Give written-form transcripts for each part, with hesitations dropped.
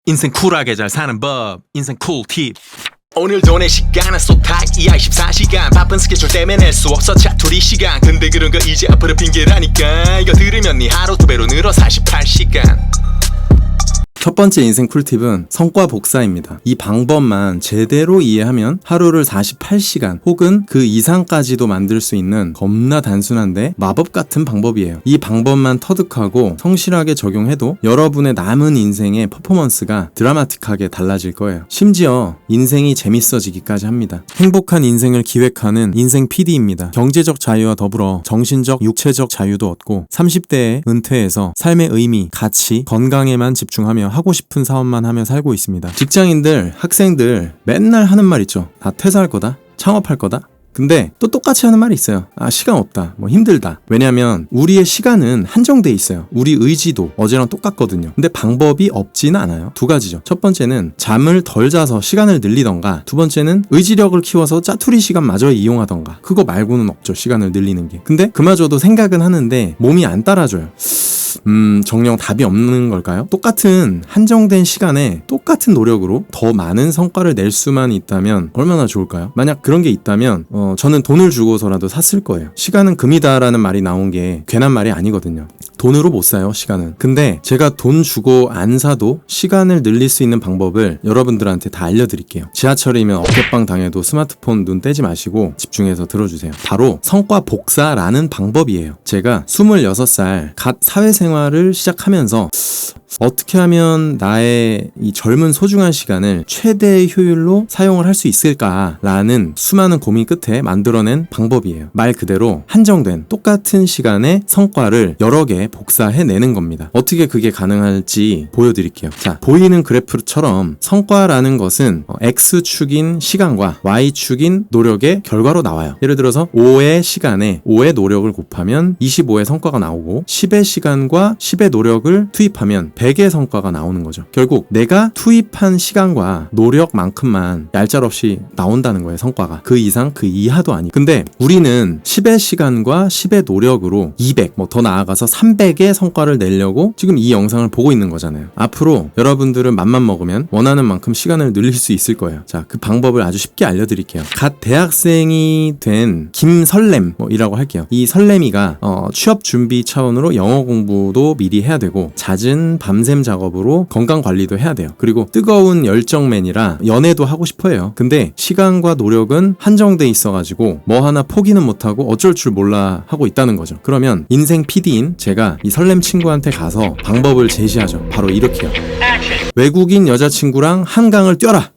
인생 쿨하게 잘 사는 법, 인생 쿨팁. 오늘도 내 시간은 쏙탁 이야 24시간 바쁜 스케줄 때문에 낼 수 없어 자투리 시간 근데 그런 거 이제 앞으로 핑계라니까 이거 들으면 네 하루 2배로 늘어 48시간. 첫 번째 인생 꿀팁은 성과 복사입니다. 이 방법만 제대로 이해하면 하루를 48시간 혹은 그 이상까지도 만들 수 있는 겁나 단순한데 마법 같은 방법이에요. 이 방법만 터득하고 성실하게 적용해도 여러분의 남은 인생의 퍼포먼스가 드라마틱하게 달라질 거예요. 심지어 인생이 재밌어지기까지 합니다. 행복한 인생을 기획하는 인생 PD입니다. 경제적 자유와 더불어 정신적, 육체적 자유도 얻고 30대에 은퇴해서 삶의 의미, 가치, 건강에만 집중하며 하고 싶은 사업만 하며 살고 있습니다. 직장인들, 학생들 맨날 하는 말 있죠. 나 퇴사할 거다, 창업할 거다. 근데 또 똑같이 하는 말이 있어요. 시간 없다, 힘들다. 왜냐면 우리의 시간은 한정돼 있어요. 우리 의지도 어제랑 똑같거든요. 근데 방법이 없지는 않아요. 두 가지죠. 첫 번째는 잠을 덜 자서 시간을 늘리던가, 두 번째는 의지력을 키워서 짜투리 시간마저 이용하던가. 그거 말고는 없죠, 시간을 늘리는 게. 근데 그마저도 생각은 하는데 몸이 안 따라줘요. 정녕 답이 없는 걸까요? 똑같은 한정된 시간에 똑같은 노력으로 더 많은 성과를 낼 수만 있다면 얼마나 좋을까요? 만약 그런 게 있다면 저는 돈을 주고서라도 샀을 거예요. 시간은 금이다라는 말이 나온 게 괜한 말이 아니거든요. 돈으로 못 사요, 시간은. 근데 제가 돈 주고 안 사도 시간을 늘릴 수 있는 방법을 여러분들한테 다 알려드릴게요. 지하철이면 어깨빵 당해도 스마트폰 눈 떼지 마시고 집중해서 들어주세요. 바로 성과 복사라는 방법이에요. 제가 26살 갓 사회생활을 시작하면서 어떻게 하면 나의 이 젊은 소중한 시간을 최대의 효율로 사용을 할 수 있을까라는 수많은 고민 끝에 만들어낸 방법이에요. 말 그대로 한정된 똑같은 시간의 성과를 여러 개 복사해내는 겁니다. 어떻게 그게 가능할지 보여드릴게요. 자, 보이는 그래프처럼 성과라는 것은 X축인 시간과 Y축인 노력의 결과로 나와요. 예를 들어서 5의 시간에 5의 노력을 곱하면 25의 성과가 나오고 10의 시간과 10의 노력을 투입하면 100의 성과가 나오는 거죠. 결국 내가 투입한 시간과 노력만큼만 얄짤없이 나온다는 거예요, 성과가. 그 이상 그 이하도 아니고. 근데 우리는 10의 시간과 10의 노력으로 200, 더 나아가서 300의 성과를 내려고 지금 이 영상을 보고 있는 거잖아요. 앞으로 여러분들은 맘만 먹으면 원하는 만큼 시간을 늘릴 수 있을 거예요. 자, 그 방법을 아주 쉽게 알려드릴게요. 갓 대학생이 된 김설렘이라고 할게요. 이 설렘이가 취업 준비 차원으로 영어 공부도 미리 해야 되고 잦은 밤샘 작업으로 건강 관리도 해야 돼요. 그리고 뜨거운 열정맨이라 연애도 하고 싶어요. 근데 시간과 노력은 한정돼 있어가지고 뭐 하나 포기는 못하고 어쩔 줄 몰라 하고 있다는 거죠. 그러면 인생 PD인 제가 이 설렘 친구한테 가서 방법을 제시하죠. 바로 이렇게요. 외국인 여자친구랑 한강을 뛰어라!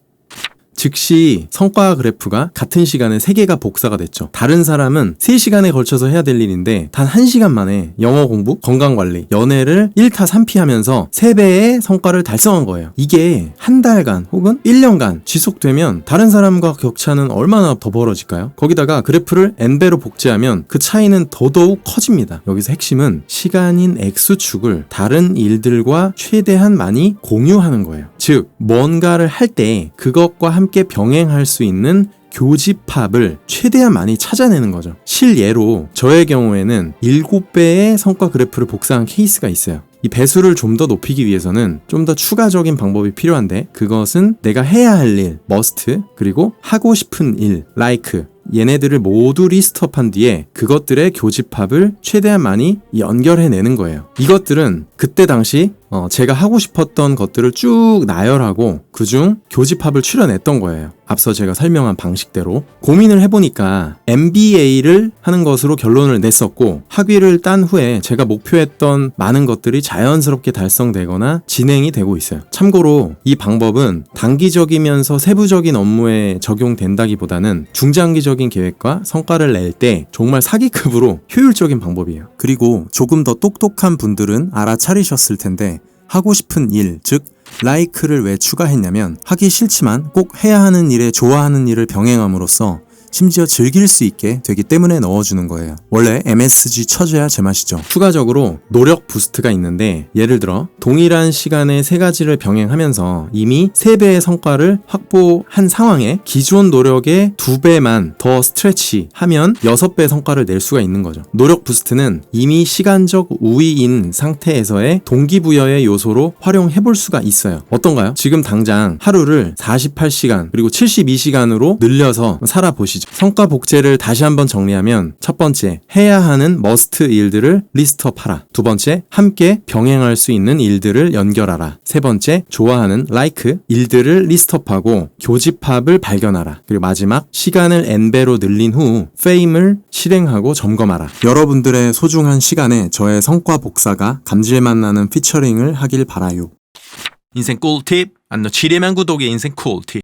즉시 성과 그래프가 같은 시간에 3개가 복사가 됐죠. 다른 사람은 3시간에 걸쳐서 해야 될 일인데 단 1시간 만에 영어 공부, 건강관리, 연애를 1타 3피 하면서 3배의 성과를 달성한 거예요. 이게 한 달간 혹은 1년간 지속되면 다른 사람과 격차는 얼마나 더 벌어질까요? 거기다가 그래프를 n배로 복제하면 그 차이는 더더욱 커집니다. 여기서 핵심은 시간인 X축을 다른 일들과 최대한 많이 공유하는 거예요. 즉 뭔가를 할 때 그것과 함께 병행할 수 있는 교집합을 최대한 많이 찾아내는 거죠. 실예로 저의 경우에는 7배의 성과 그래프를 복사한 케이스가 있어요. 이 배수를 좀 더 높이기 위해서는 좀 더 추가적인 방법이 필요한데 그것은 내가 해야 할 일, must, 그리고 하고 싶은 일, like, 얘네들을 모두 리스트업한 뒤에 그것들의 교집합을 최대한 많이 연결해내는 거예요. 이것들은 그때 당시 제가 하고 싶었던 것들을 쭉 나열하고 그중 교집합을 추려냈던 거예요. 앞서 제가 설명한 방식대로 고민을 해보니까 MBA를 하는 것으로 결론을 냈었고 학위를 딴 후에 제가 목표했던 많은 것들이 자연스럽게 달성되거나 진행이 되고 있어요. 참고로 이 방법은 단기적이면서 세부적인 업무에 적용된다기보다는 중장기적인 계획과 성과를 낼 때 정말 사기급으로 효율적인 방법이에요. 그리고 조금 더 똑똑한 분들은 알아차리셨을 텐데 하고 싶은 일, 즉 like를 왜 추가했냐면 하기 싫지만 꼭 해야 하는 일에 좋아하는 일을 병행함으로써 심지어 즐길 수 있게 되기 때문에 넣어주는 거예요. 원래 MSG 쳐줘야 제맛이죠. 추가적으로 노력 부스트가 있는데 예를 들어 동일한 시간에 세 가지를 병행하면서 이미 3배의 성과를 확보한 상황에 기존 노력의 2배만 더 스트레치하면 6배의 성과를 낼 수가 있는 거죠. 노력 부스트는 이미 시간적 우위인 상태에서의 동기부여의 요소로 활용해볼 수가 있어요. 어떤가요? 지금 당장 하루를 48시간 그리고 72시간으로 늘려서 살아보시죠. 성과 복제를 다시 한번 정리하면 첫 번째, 해야 하는 머스트 일들을 리스트업하라. 두 번째, 함께 병행할 수 있는 일들을 연결하라. 세 번째, 좋아하는 like 일들을 리스트업하고 교집합을 발견하라. 그리고 마지막, 시간을 n배로 늘린 후 fame을 실행하고 점검하라. 여러분들의 소중한 시간에 저의 성과 복사가 감질맛 나는 피처링을 하길 바라요. 인생 꿀팁 안 놓치려면 구독의 인생 꿀팁.